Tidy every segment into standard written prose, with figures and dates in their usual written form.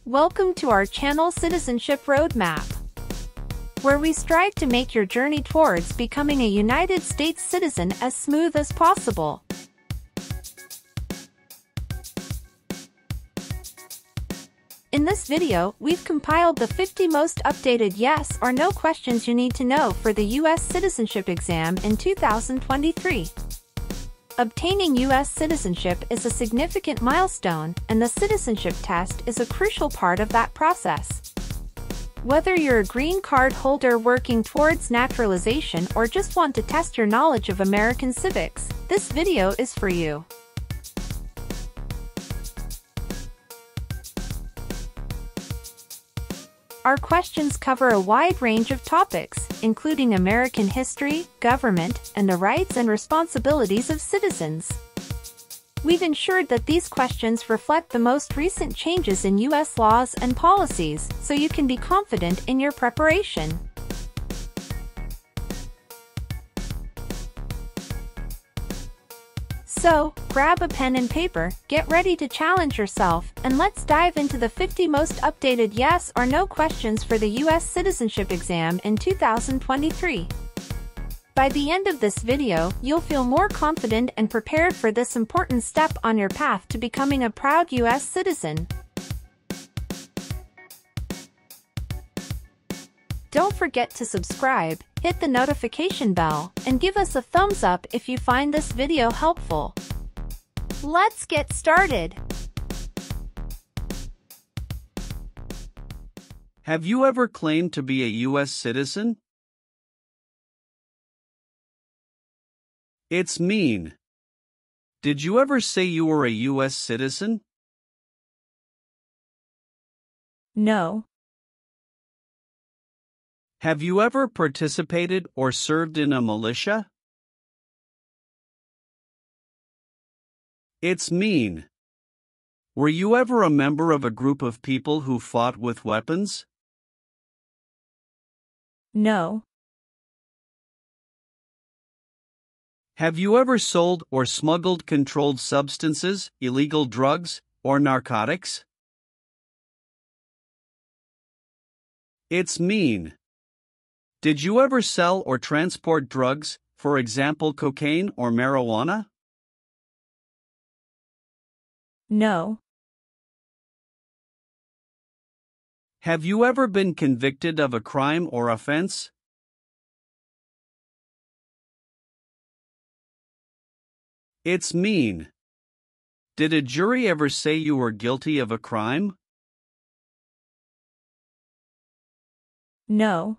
Welcome to our channel Citizenship Roadmap, where we strive to make your journey towards becoming a United States citizen as smooth as possible. In this video, we've compiled the 50 most updated yes or no questions you need to know for the U.S. citizenship exam in 2023. Obtaining U.S. citizenship is a significant milestone, and the citizenship test is a crucial part of that process. Whether you're a green card holder working towards naturalization or just want to test your knowledge of American civics, this video is for you. Our questions cover a wide range of topics, including American history, government, and the rights and responsibilities of citizens. We've ensured that these questions reflect the most recent changes in U.S. laws and policies, so you can be confident in your preparation. So, grab a pen and paper, get ready to challenge yourself, and let's dive into the 50 most updated yes or no questions for the U.S. citizenship exam in 2023. By the end of this video, you'll feel more confident and prepared for this important step on your path to becoming a proud U.S. citizen. Don't forget to subscribe, hit the notification bell, and give us a thumbs up if you find this video helpful. Let's get started! Have you ever claimed to be a U.S. citizen? It's mean. Did you ever say you were a U.S. citizen? No. Have you ever participated or served in a militia? It's mean. Were you ever a member of a group of people who fought with weapons? No. Have you ever sold or smuggled controlled substances, illegal drugs, or narcotics? It's mean. Did you ever sell or transport drugs, for example cocaine or marijuana? No. Have you ever been convicted of a crime or offense? It's mean. Did a jury ever say you were guilty of a crime? No.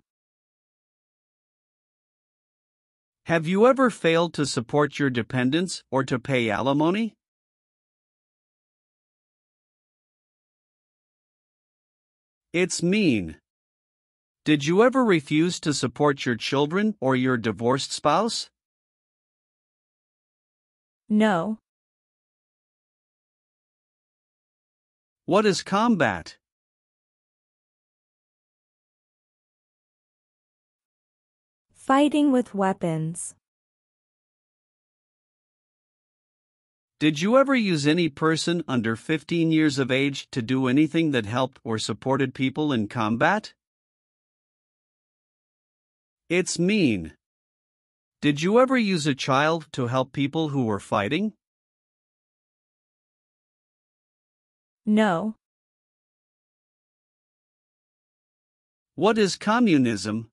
Have you ever failed to support your dependents or to pay alimony? It's mean. Did you ever refuse to support your children or your divorced spouse? No. What is combat? Fighting with weapons. Did you ever use any person under 15 years of age to do anything that helped or supported people in combat? It's mean. Did you ever use a child to help people who were fighting? No. What is communism?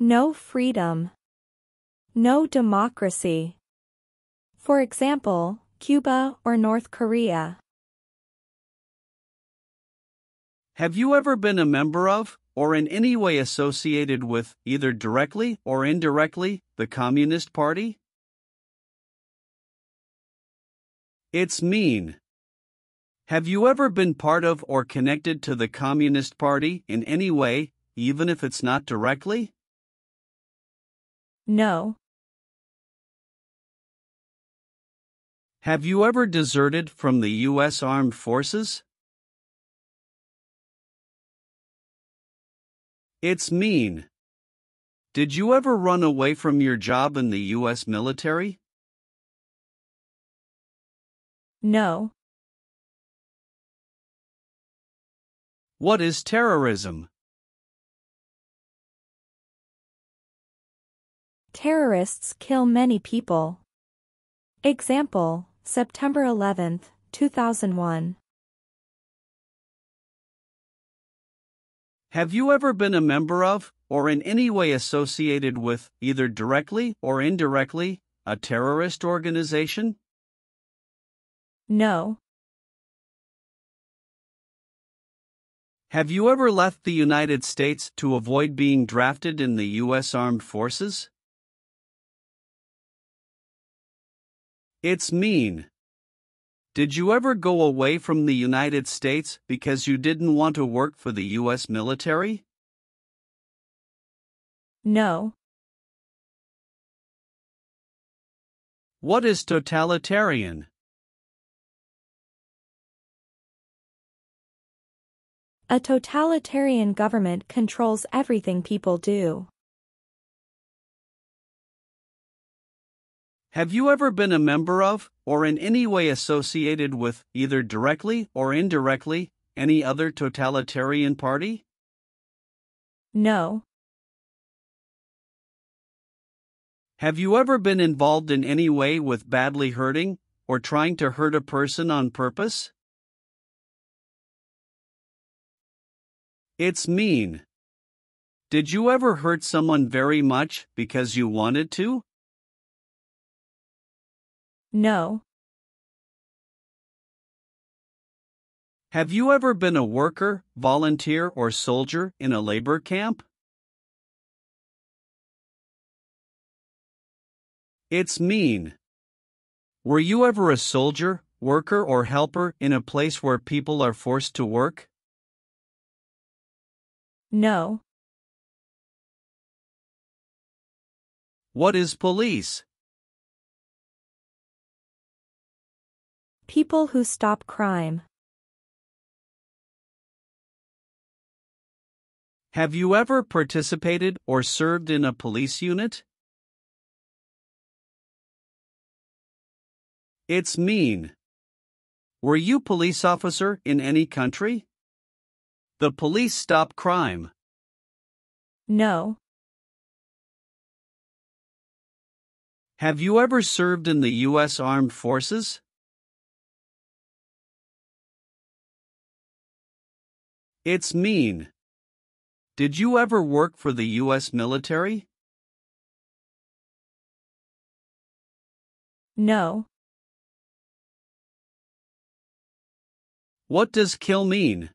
No freedom. No democracy. For example, Cuba or North Korea. Have you ever been a member of, or in any way associated with, either directly or indirectly, the Communist Party? It's mean. Have you ever been part of or connected to the Communist Party in any way, even if it's not directly? No. Have you ever deserted from the U.S. Armed Forces? It's mean. Did you ever run away from your job in the U.S. military? No. What is terrorism? Terrorists kill many people. Example, September 11, 2001. Have you ever been a member of, or in any way associated with, either directly or indirectly, a terrorist organization? No. Have you ever left the United States to avoid being drafted in the U.S. Armed Forces? It's mean. Did you ever go away from the United States because you didn't want to work for the U.S. military? No. What is totalitarian? A totalitarian government controls everything people do. Have you ever been a member of, or in any way associated with, either directly or indirectly, any other totalitarian party? No. Have you ever been involved in any way with badly hurting, or trying to hurt a person on purpose? It's mean. Did you ever hurt someone very much because you wanted to? No. Have you ever been a worker, volunteer, or soldier in a labor camp? It's mean. Were you ever a soldier, worker, or helper in a place where people are forced to work? No. What is police? People who stop crime. Have you ever participated or served in a police unit? It's mean. Were you police officer in any country? The police stop crime. No. Have you ever served in the U.S. Armed Forces? It's mean. Did you ever work for the U.S. military? No. What does kill mean?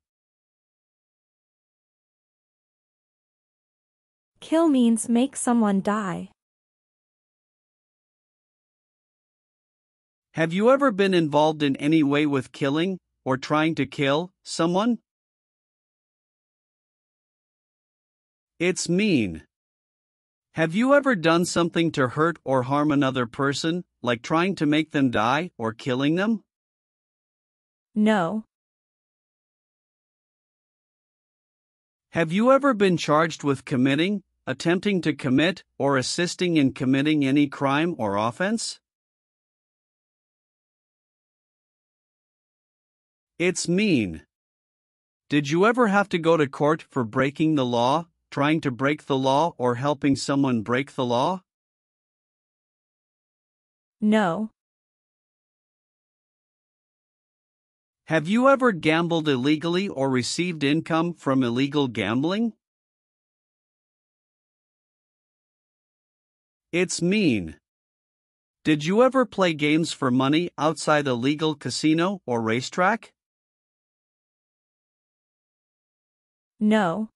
Kill means make someone die. Have you ever been involved in any way with killing, or trying to kill, someone? It's mean. Have you ever done something to hurt or harm another person, like trying to make them die or killing them? No. Have you ever been charged with committing, attempting to commit, or assisting in committing any crime or offense? It's mean. Did you ever have to go to court for breaking the law, trying to break the law, or helping someone break the law? No. Have you ever gambled illegally or received income from illegal gambling? It's mean. Did you ever play games for money outside a legal casino or racetrack? No.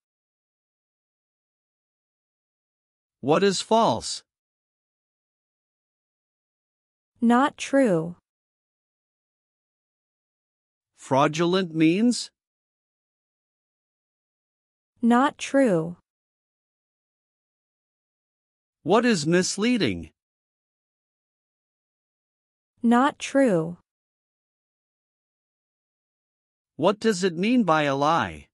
What is false? Not true. Fraudulent means? Not true. What is misleading? Not true. What does it mean by a lie?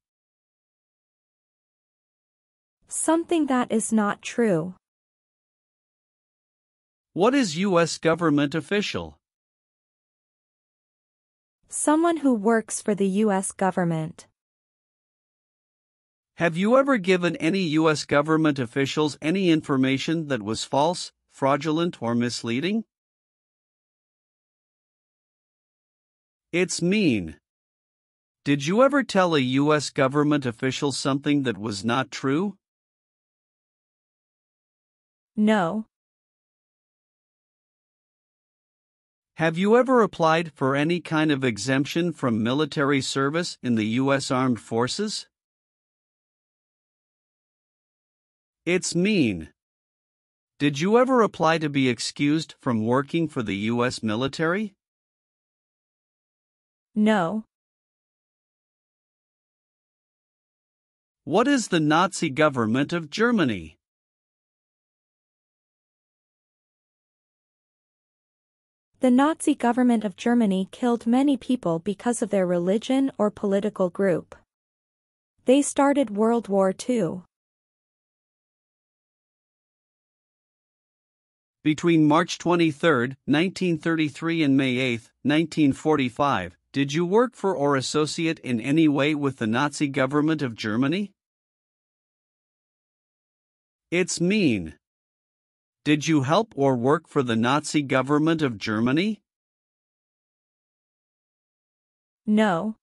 Something that is not true. What is U.S. government official? Someone who works for the U.S. government. Have you ever given any U.S. government officials any information that was false, fraudulent, or misleading? It's mean. Did you ever tell a U.S. government official something that was not true? No. Have you ever applied for any kind of exemption from military service in the U.S. Armed Forces? It's mean. Did you ever apply to be excused from working for the U.S. military? No. What is the Nazi government of Germany? The Nazi government of Germany killed many people because of their religion or political group. They started World War II. Between March 23, 1933 and May 8, 1945, did you work for or associate in any way with the Nazi government of Germany? It's mean. Did you help or work for the Nazi government of Germany? No.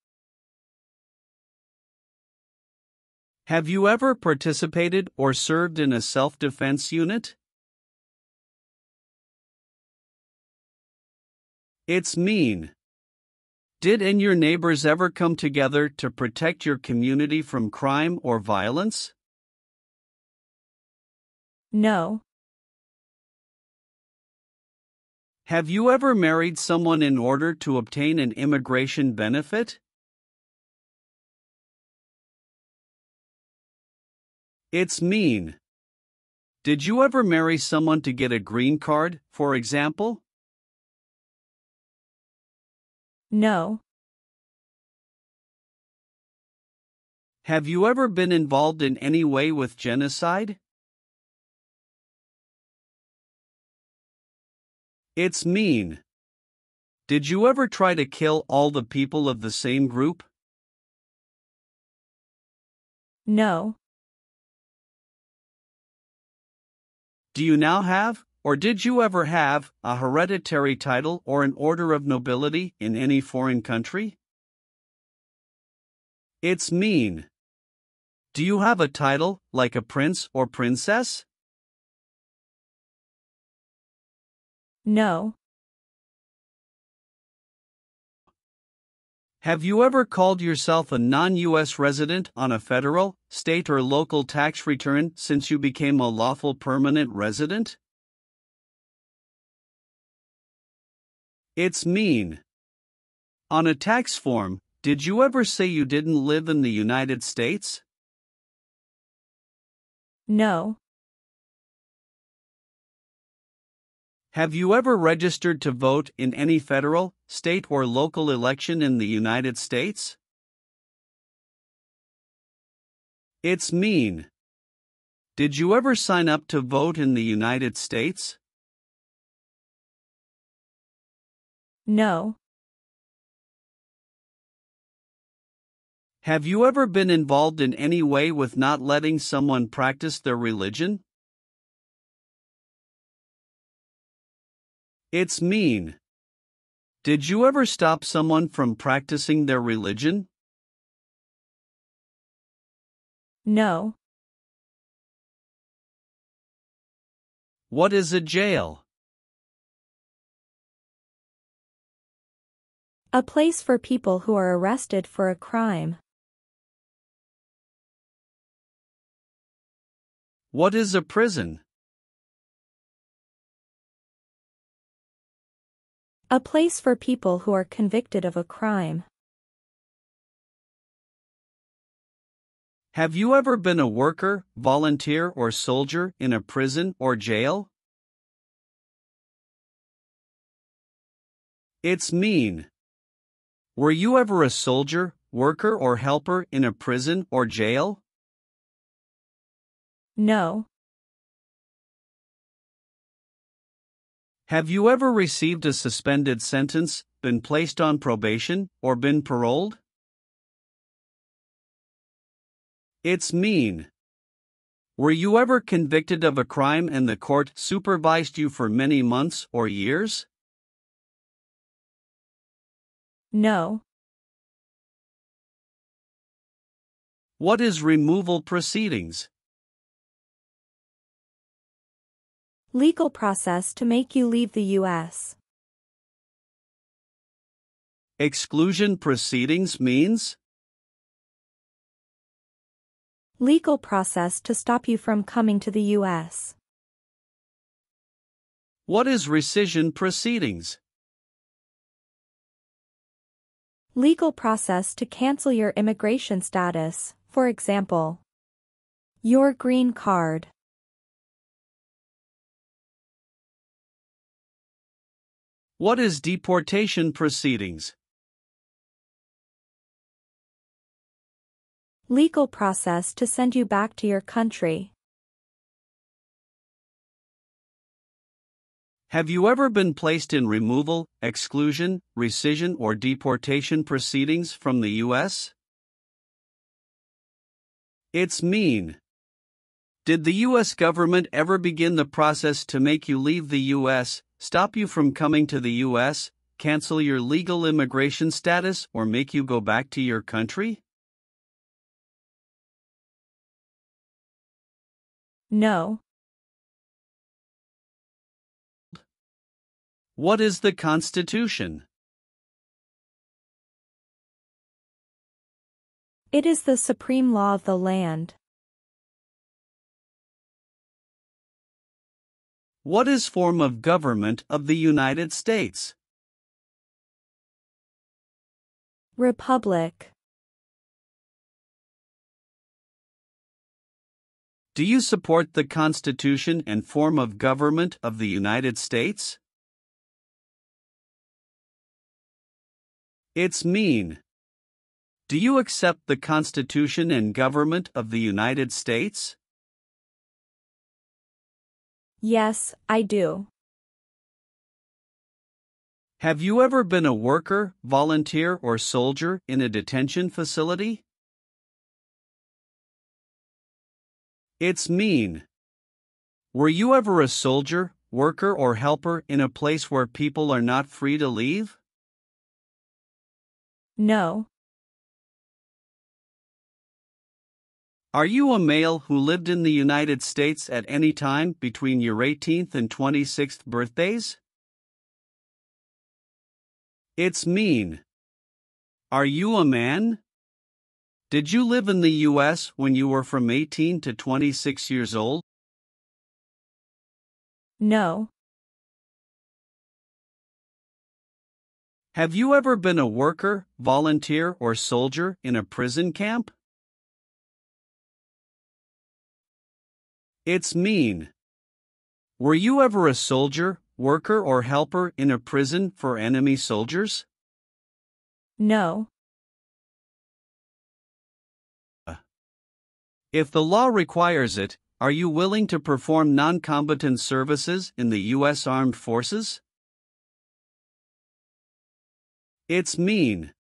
Have you ever participated or served in a self-defense unit? It's mean. Did and your neighbors ever come together to protect your community from crime or violence? No. Have you ever married someone in order to obtain an immigration benefit? It's mean. Did you ever marry someone to get a green card, for example? No. Have you ever been involved in any way with genocide? It's mean. Did you ever try to kill all the people of the same group? No. Do you now have, or did you ever have, a hereditary title or an order of nobility in any foreign country? It's mean. Do you have a title, like a prince or princess? No. Have you ever called yourself a non-U.S. resident on a federal, state, or local tax return since you became a lawful permanent resident? It's mean. On a tax form, did you ever say you didn't live in the United States? No. Have you ever registered to vote in any federal, state, or local election in the United States? It's mean. Did you ever sign up to vote in the United States? No. Have you ever been involved in any way with not letting someone practice their religion? It's mean. Did you ever stop someone from practicing their religion? No. What is a jail? A place for people who are arrested for a crime. What is a prison? A place for people who are convicted of a crime. Have you ever been a worker, volunteer, or soldier in a prison or jail? It's mean. Were you ever a soldier, worker, or helper in a prison or jail? No. Have you ever received a suspended sentence, been placed on probation, or been paroled? It's mean. Were you ever convicted of a crime and the court supervised you for many months or years? No. What is removal proceedings? Legal process to make you leave the U.S. Exclusion proceedings means? Legal process to stop you from coming to the U.S. What is rescission proceedings? Legal process to cancel your immigration status, for example, your green card. What is deportation proceedings? Legal process to send you back to your country. Have you ever been placed in removal, exclusion, rescission, or deportation proceedings from the U.S.? It's mean. Did the U.S. government ever begin the process to make you leave the U.S., stop you from coming to the U.S., cancel your legal immigration status, or make you go back to your country? No. What is the Constitution? It is the supreme law of the land. What is form of government of the United States? Republic. Do you support the Constitution and form of government of the United States? It's mean. Do you accept the Constitution and government of the United States? Yes, I do. Have you ever been a worker, volunteer, or soldier in a detention facility? It's mean. Were you ever a soldier, worker, or helper in a place where people are not free to leave? No. Are you a male who lived in the United States at any time between your 18th and 26th birthdays? It's mean. Are you a man? Did you live in the U.S. when you were from 18 to 26 years old? No. Have you ever been a worker, volunteer, or soldier in a prison camp? It's mean. Were you ever a soldier, worker, or helper in a prison for enemy soldiers? No. If the law requires it, are you willing to perform non-combatant services in the U.S. Armed Forces? It's mean.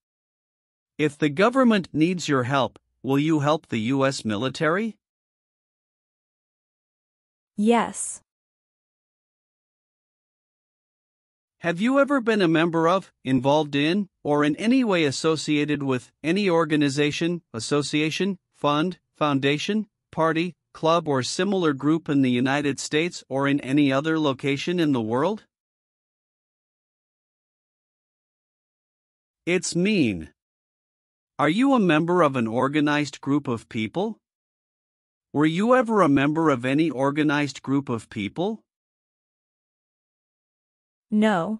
If the government needs your help, will you help the U.S. military? Yes. Have you ever been a member of, involved in, or in any way associated with any organization, association, fund, foundation, party, club, or similar group in the United States or in any other location in the world? It's mean. Are you a member of an organized group of people? Were you ever a member of any organized group of people? No.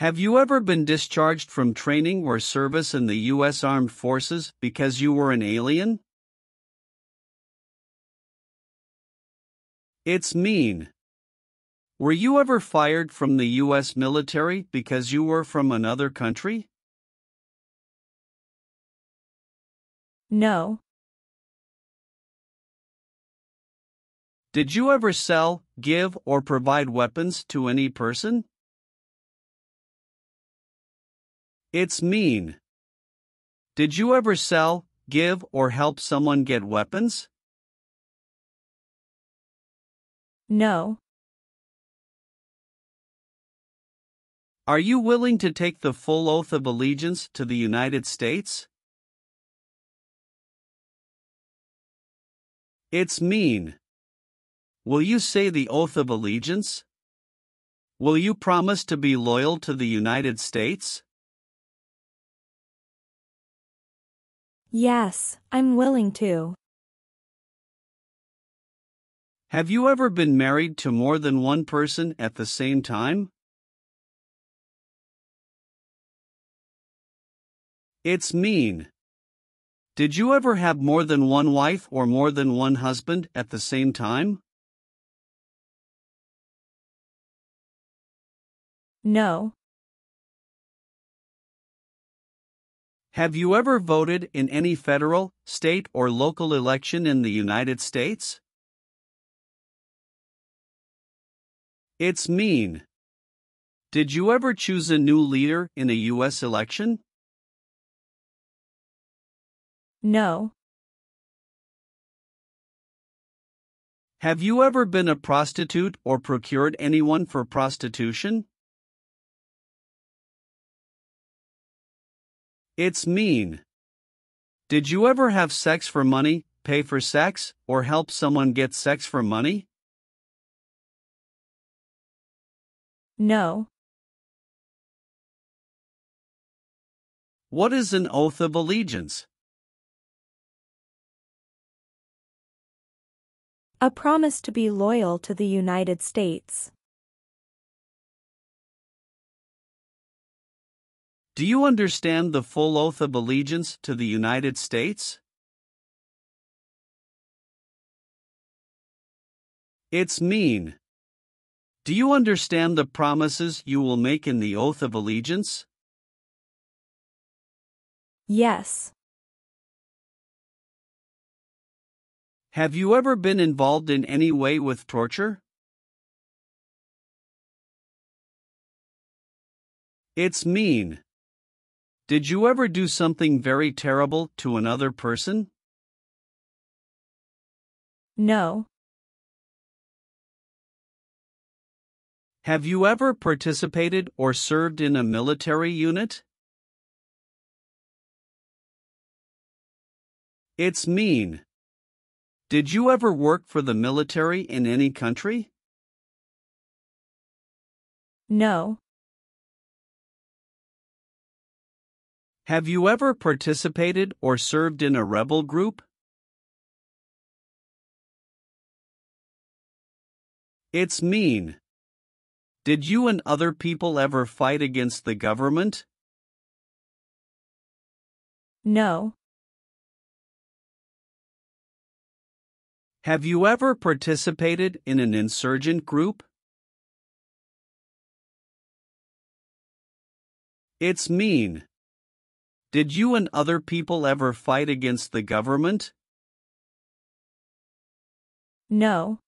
Have you ever been discharged from training or service in the U.S. Armed Forces because you were an alien? It's mean. Were you ever fired from the U.S. military because you were from another country? No. Did you ever sell, give, or provide weapons to any person? It's mean. Did you ever sell, give, or help someone get weapons? No. Are you willing to take the full oath of allegiance to the United States? It's mean. Will you say the oath of allegiance? Will you promise to be loyal to the United States? Yes, I'm willing to. Have you ever been married to more than one person at the same time? It's mean. Did you ever have more than one wife or more than one husband at the same time? No. Have you ever voted in any federal, state, or local election in the United States? It's mean. Did you ever choose a new leader in a U.S. election? No. Have you ever been a prostitute or procured anyone for prostitution? It's mean. Did you ever have sex for money, pay for sex, or help someone get sex for money? No. What is an oath of allegiance? A promise to be loyal to the United States. Do you understand the full oath of allegiance to the United States? It's mean. Do you understand the promises you will make in the oath of allegiance? Yes. Have you ever been involved in any way with torture? It's mean. Did you ever do something very terrible to another person? No. Have you ever participated or served in a military unit? It's mean. Did you ever work for the military in any country? No. Have you ever participated or served in a rebel group? It's mean. Did you and other people ever fight against the government? No. Have you ever participated in an insurgent group? It's mean. Did you and other people ever fight against the government? No.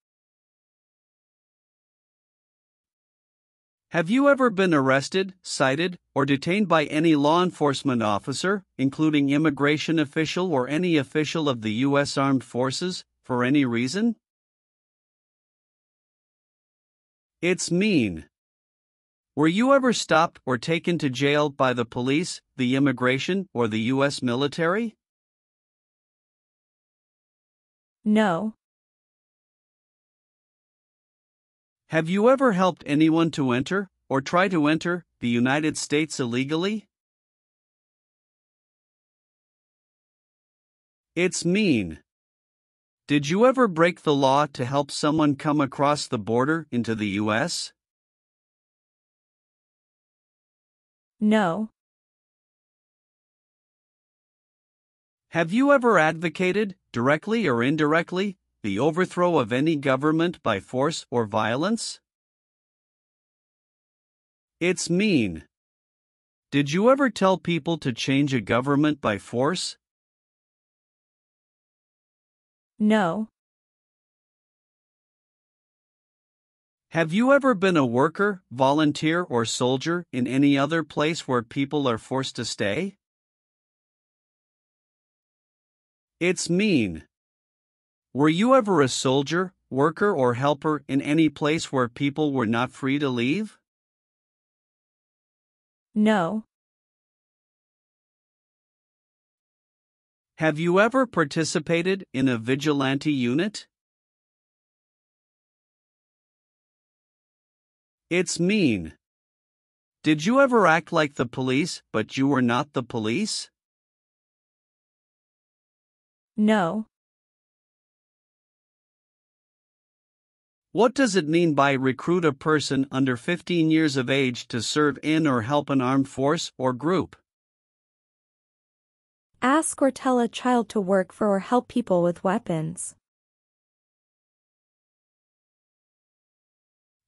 Have you ever been arrested, cited, or detained by any law enforcement officer, including immigration official or any official of the U.S. Armed Forces, for any reason? It's mean. Were you ever stopped or taken to jail by the police, the immigration, or the U.S. military? No. Have you ever helped anyone to enter, or try to enter, the United States illegally? It's mean. Did you ever break the law to help someone come across the border into the U.S.? No. Have you ever advocated, directly or indirectly, the overthrow of any government by force or violence? It's mean. Did you ever tell people to change a government by force? No. Have you ever been a worker, volunteer, or soldier in any other place where people are forced to stay? It's mean. Were you ever a soldier, worker, or helper in any place where people were not free to leave? No. Have you ever participated in a vigilante unit? It's mean. Did you ever act like the police, but you were not the police? No. What does it mean by recruit a person under 15 years of age to serve in or help an armed force or group? Ask or tell a child to work for or help people with weapons.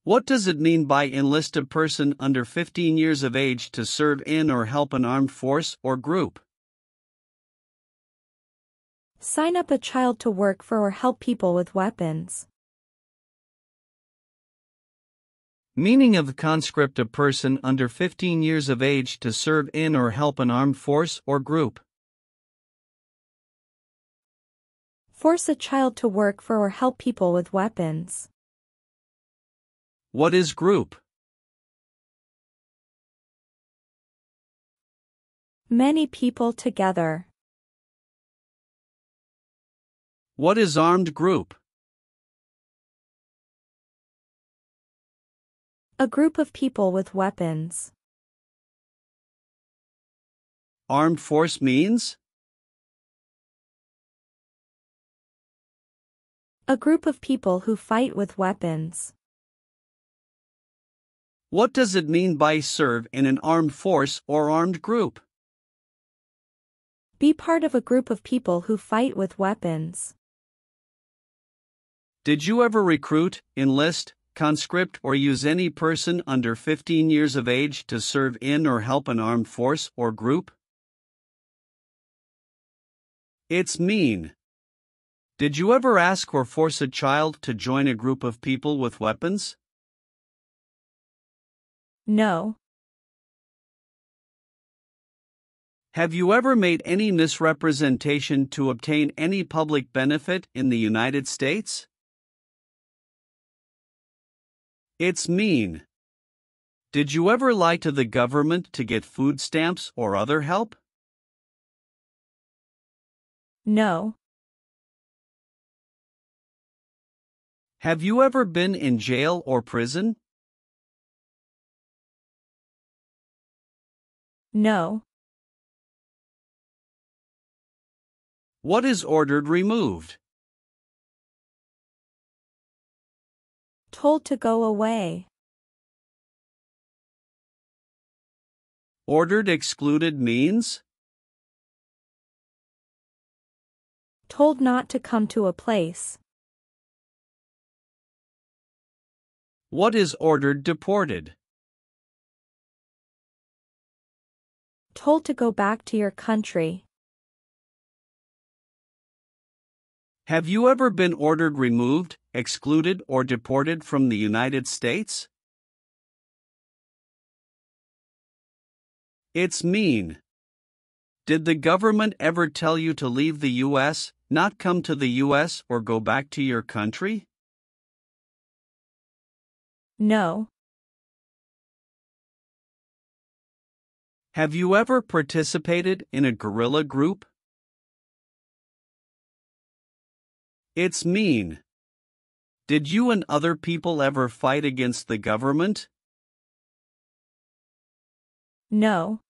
What does it mean by enlist a person under 15 years of age to serve in or help an armed force or group? Sign up a child to work for or help people with weapons. Meaning of the conscript: a person under 15 years of age to serve in or help an armed force or group. Force a child to work for or help people with weapons. What is group? Many people together. What is armed group? A group of people with weapons. Armed force means? A group of people who fight with weapons. What does it mean by serve in an armed force or armed group? Be part of a group of people who fight with weapons. Did you ever recruit, enlist, conscript, or use any person under 15 years of age to serve in or help an armed force or group? It's mean. Did you ever ask or force a child to join a group of people with weapons? No. Have you ever made any misrepresentation to obtain any public benefit in the United States? It's mean. Did you ever lie to the government to get food stamps or other help? No. Have you ever been in jail or prison? No. What is ordered removed? Told to go away. Ordered excluded means? Told not to come to a place. What is ordered deported? Told to go back to your country. Have you ever been ordered removed, excluded, or deported from the United States? It's mean. Did the government ever tell you to leave the U.S., not come to the U.S., or go back to your country? No. Have you ever participated in a guerrilla group? It's mean. Did you and other people ever fight against the government? No.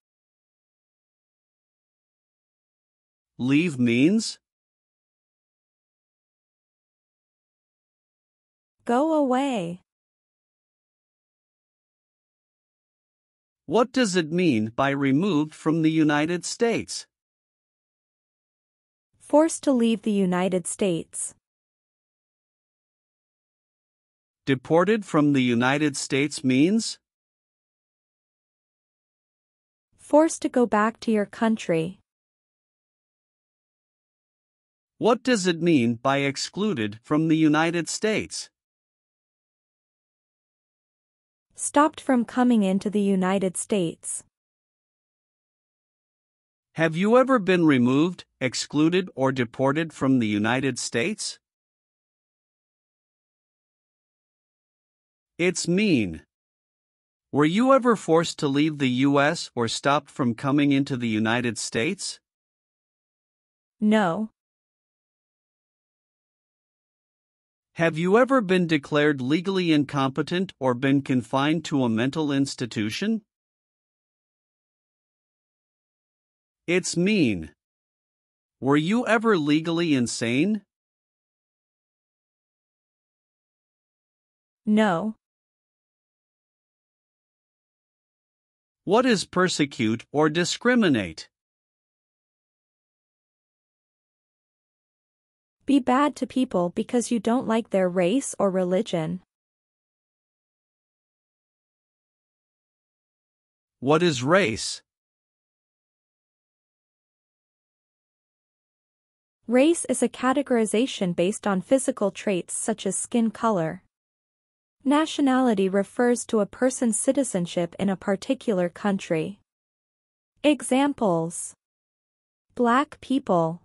Leave means? Go away. What does it mean by removed from the United States? Forced to leave the United States. Deported from the United States means? Forced to go back to your country. What does it mean by excluded from the United States? Stopped from coming into the United States. Have you ever been removed, excluded, or deported from the United States? It's mean. Were you ever forced to leave the U.S. or stopped from coming into the United States? No. Have you ever been declared legally incompetent or been confined to a mental institution? It's mean. Were you ever legally insane? No. What is persecute or discriminate? Be bad to people because you don't like their race or religion. What is race? Race is a categorization based on physical traits such as skin color. Nationality refers to a person's citizenship in a particular country. Examples: Black people,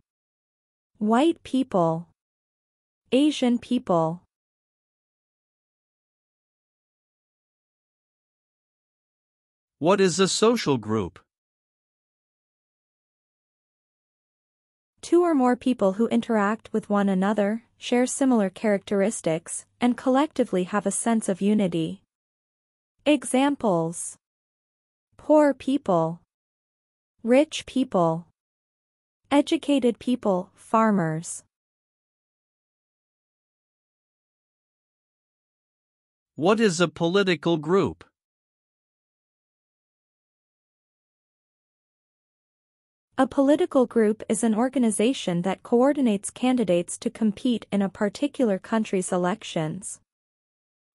white people, Asian people. What is a social group? Two or more people who interact with one another, share similar characteristics, and collectively have a sense of unity. Examples: poor people, rich people, educated people, farmers. What is a political group? A political group is an organization that coordinates candidates to compete in a particular country's elections.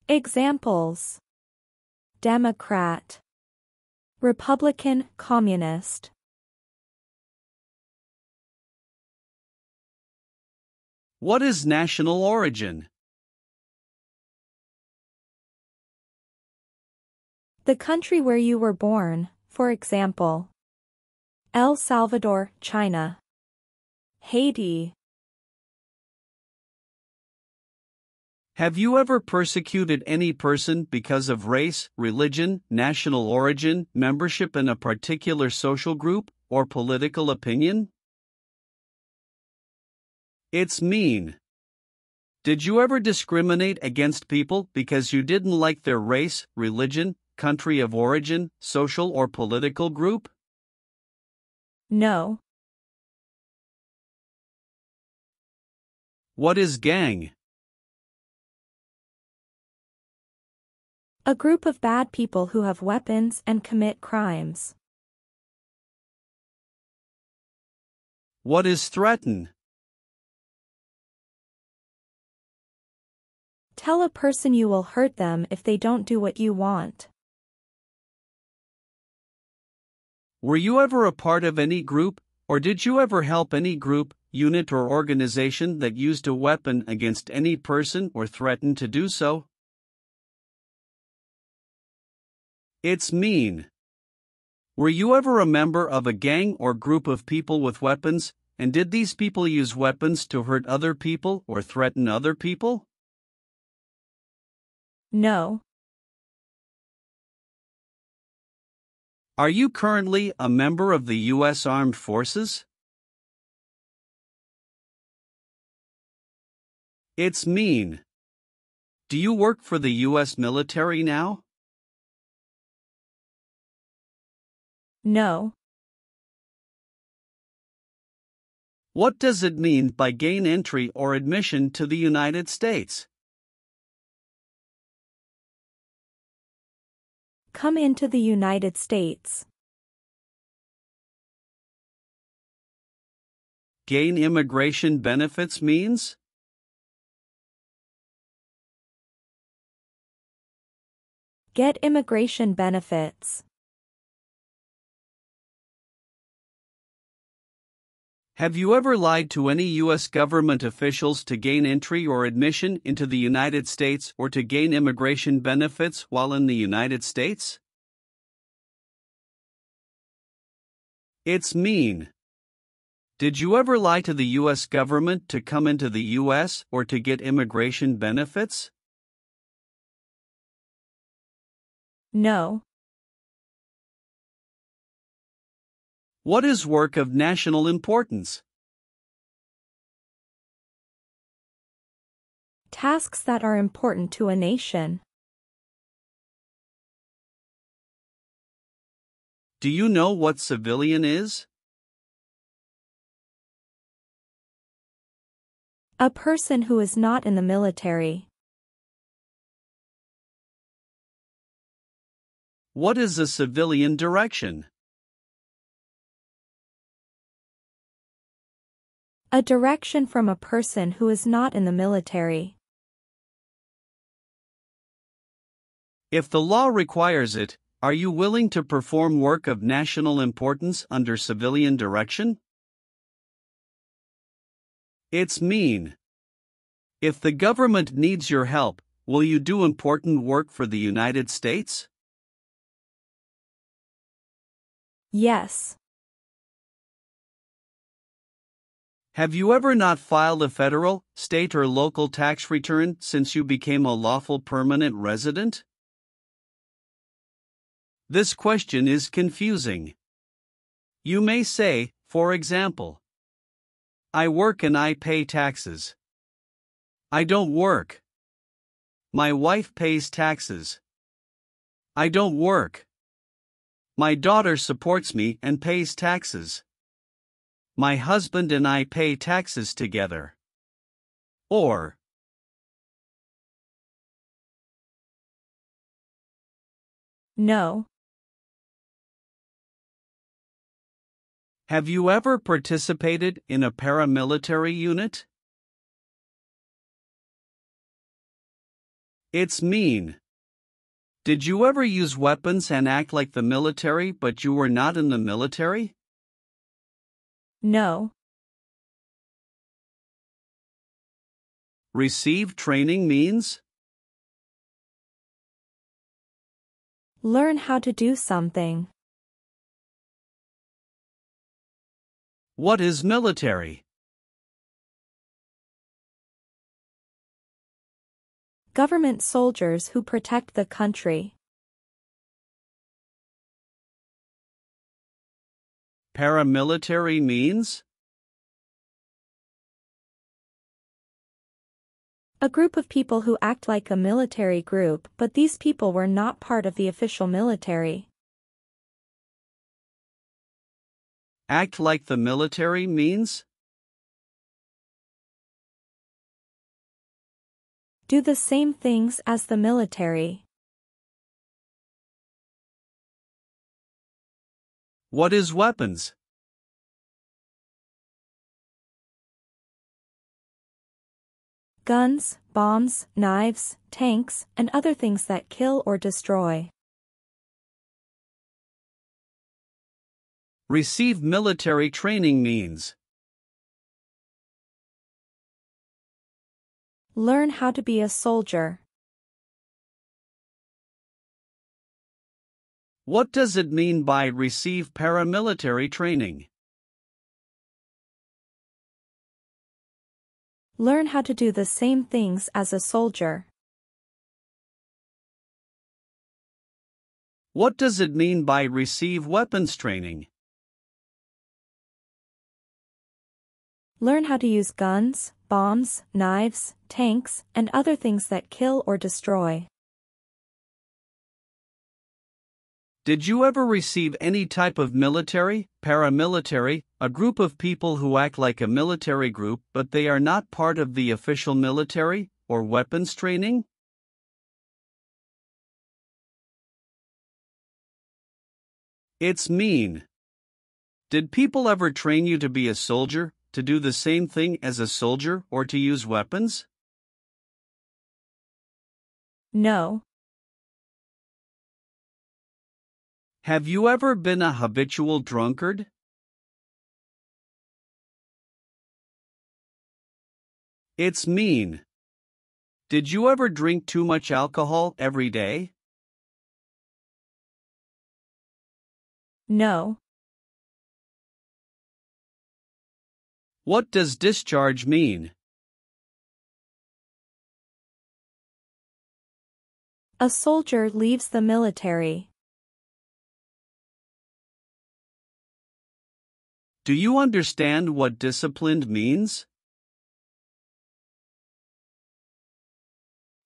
Examples: Democrat, Republican, Communist. What is national origin? The country where you were born, for example, El Salvador, China, Haiti. Have you ever persecuted any person because of race, religion, national origin, membership in a particular social group, or political opinion? It's mean. Did you ever discriminate against people because you didn't like their race, religion, country of origin, social or political group? No. What is gang? A group of bad people who have weapons and commit crimes. What is threaten? Tell a person you will hurt them if they don't do what you want. Were you ever a part of any group, or did you ever help any group, unit or organization that used a weapon against any person or threatened to do so? It's mean. Were you ever a member of a gang or group of people with weapons, and did these people use weapons to hurt other people or threaten other people? No. Are you currently a member of the U.S. Armed Forces? It's mean. Do you work for the U.S. military now? No. What does it mean by gain entry or admission to the United States? Come into the United States. Gain immigration benefits means? Get immigration benefits. Have you ever lied to any U.S. government officials to gain entry or admission into the United States or to gain immigration benefits while in the United States? It's mean. Did you ever lie to the U.S. government to come into the U.S. or to get immigration benefits? No. What is work of national importance? Tasks that are important to a nation. Do you know what civilian is? A person who is not in the military. What is a civilian direction? A direction from a person who is not in the military. If the law requires it, are you willing to perform work of national importance under civilian direction? It's mean. If the government needs your help, will you do important work for the United States? Yes. Have you ever not filed a federal, state, or local tax return since you became a lawful permanent resident? This question is confusing. You may say, for example, I work and I pay taxes. I don't work. My wife pays taxes. I don't work. My daughter supports me and pays taxes. My husband and I pay taxes together. Or, No. have you ever participated in a paramilitary unit? It's mean. Did you ever use weapons and act like the military but you were not in the military? No. Receive training means? Learn how to do something. What is military? Government soldiers who protect the country. Paramilitary means? A group of people who act like a military group, but these people were not part of the official military. Act like the military means? Do the same things as the military. What is weapons? Guns, bombs, knives, tanks, and other things that kill or destroy. Receive military training means? Learn how to be a soldier. What does it mean by receive paramilitary training? Learn how to do the same things as a soldier. What does it mean by receive weapons training? Learn how to use guns, bombs, knives, tanks, and other things that kill or destroy. Did you ever receive any type of military, paramilitary, a group of people who act like a military group but they are not part of the official military, or weapons training? It's mean. Did people ever train you to be a soldier, to do the same thing as a soldier, or to use weapons? No. Have you ever been a habitual drunkard? It's mean. Did you ever drink too much alcohol every day? No. What does discharge mean? A soldier leaves the military. Do you understand what disciplined means?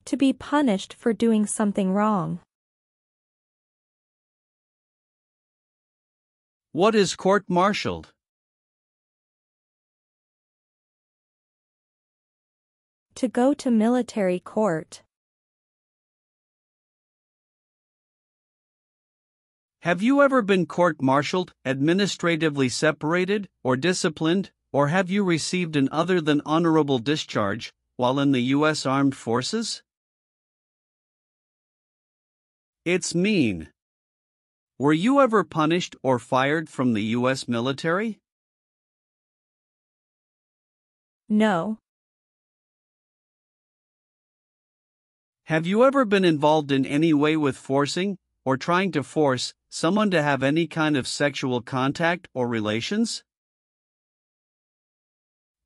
To be punished for doing something wrong. What is court-martialed? To go to military court. Have you ever been court-martialed, administratively separated, or disciplined, or have you received an other than honorable discharge while in the U.S. Armed Forces? It's mean. Were you ever punished or fired from the U.S. military? No. Have you ever been involved in any way with forcing, or trying to force, someone to have any kind of sexual contact or relations?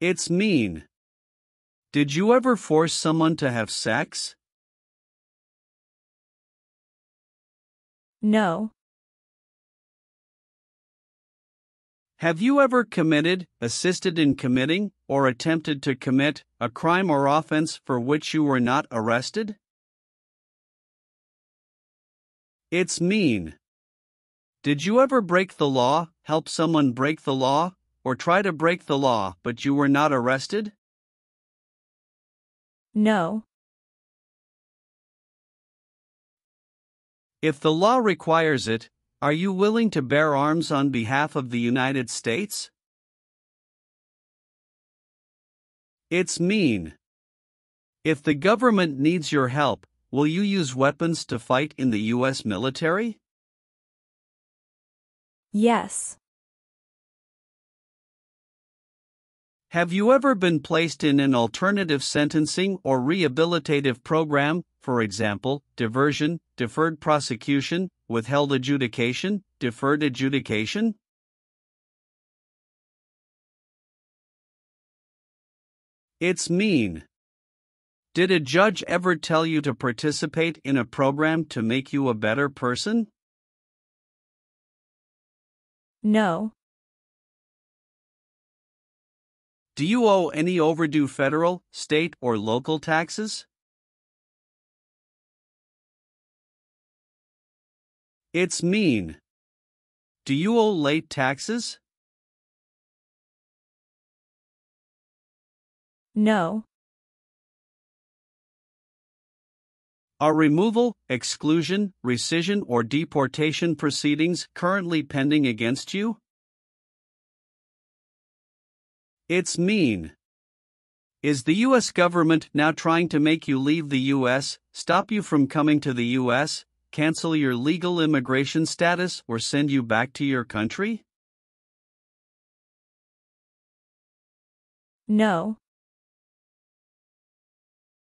It's mean. Did you ever force someone to have sex? No. Have you ever committed, assisted in committing, or attempted to commit a crime or offense for which you were not arrested? It's mean. Did you ever break the law, help someone break the law, or try to break the law but you were not arrested? No. If the law requires it, are you willing to bear arms on behalf of the United States? It's mean. If the government needs your help, will you use weapons to fight in the U.S. military? Yes. Have you ever been placed in an alternative sentencing or rehabilitative program, for example, diversion, deferred prosecution, withheld adjudication, deferred adjudication? It's mean. Did a judge ever tell you to participate in a program to make you a better person? No. Do you owe any overdue federal, state, or local taxes? It's mean. Do you owe late taxes? No. Are removal, exclusion, rescission, or deportation proceedings currently pending against you? It's mean. Is the U.S. government now trying to make you leave the U.S., stop you from coming to the U.S., cancel your legal immigration status, or send you back to your country? No.